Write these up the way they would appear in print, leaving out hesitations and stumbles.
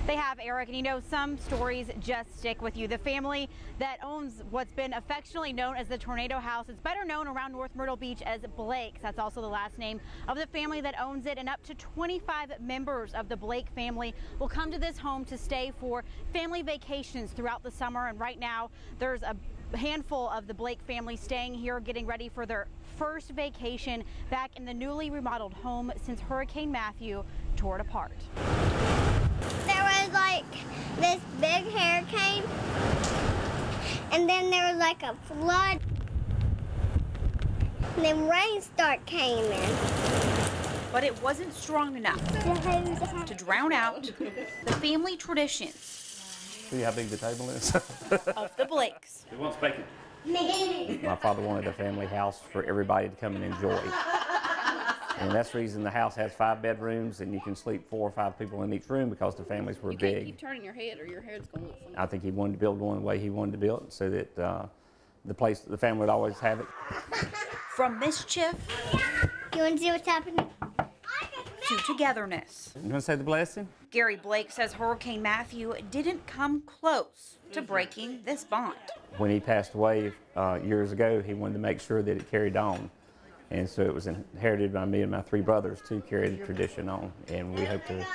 They have, Eric, and you know, some stories just stick with you. The family that owns what's been affectionately known as the Tornado House, it's better known around North Myrtle Beach as Blake's. That's also the last name of the family that owns it, and up to 25 members of the Blake family will come to this home to stay for family vacations throughout the summer. And right now, there's a handful of the Blake family staying here, getting ready for their first vacation back in the newly remodeled home since Hurricane Matthew tore it apart. There was like this big hurricane, and then there was like a flood, and then rain came in. But it wasn't strong enough to drown out the family traditions. See how big the table is? Of the Blakes. Who wants bacon? My father wanted a family house for everybody to come and enjoy. And that's the reason the house has 5 bedrooms, and you can sleep 4 or 5 people in each room because the families were big. You can't keep turning your head or your head's going to look funny. I think he wanted to build one the way he wanted to build it so that the family would always have it. From mischief You want to see what's happening? to togetherness. You want to say the blessing? Gary Blake says Hurricane Matthew didn't come close to breaking this bond. When he passed away years ago, he wanted to make sure that it carried on. And so it was inherited by me and my 3 brothers to carry the tradition on. And we hope to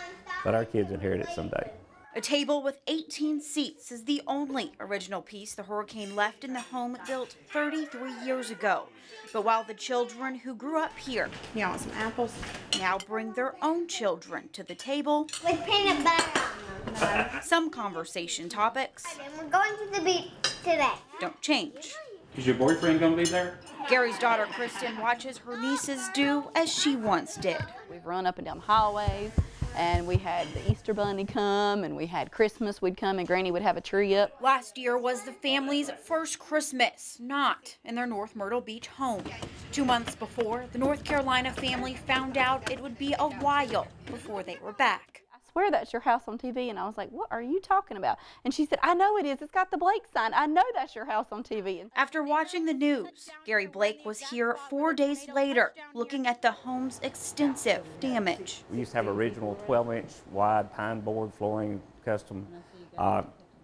let our kids inherit it someday. A table with 18 seats is the only original piece the hurricane left in the home built 33 years ago. But while the children who grew up here, You want some apples? now bring their own children to the table, With peanut butter on them. some conversation topics And we're going to the beach today. don't change. Is your boyfriend going to be there? Gary's daughter Kristen watches her nieces do as she once did. We've run up and down the hallways, and we had the Easter Bunny come, and we had Christmas would come, and Granny would have a tree up. Last year was the family's first Christmas, not in their North Myrtle Beach home. 2 months before, the North Carolina family found out it would be a while before they were back. I swear that's your house on TV, and I was like, what are you talking about? And she said, I know it is. It's got the Blake sign. I know that's your house on TV. And After watching the news, Gary Blake was here 4 days later, looking at the home's extensive damage. We used to have original 12-inch wide pine board flooring, custom.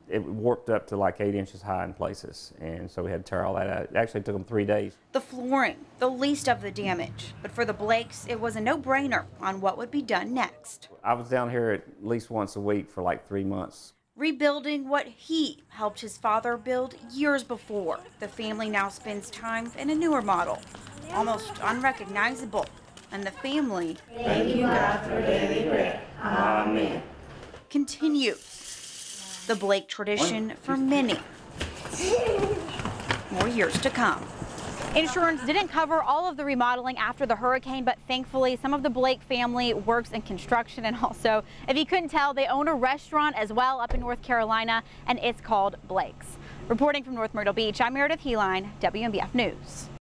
It warped up to like 8 inches high in places, and so we had to tear all that out. It actually took them 3 days. The flooring, the least of the damage, but for the Blakes, it was a no-brainer on what would be done next. I was down here at least once a week for like 3 months. Rebuilding what he helped his father build years before. The family now spends time in a newer model, almost unrecognizable. And the family, Thank you, God, for daily bread. Amen. continues the Blake tradition for many more years to come. Insurance didn't cover all of the remodeling after the hurricane, but thankfully some of the Blake family works in construction, and also, if you couldn't tell, they own a restaurant as well up in North Carolina, and it's called Blake's. Reporting from North Myrtle Beach, I'm Meredith, WMBF News.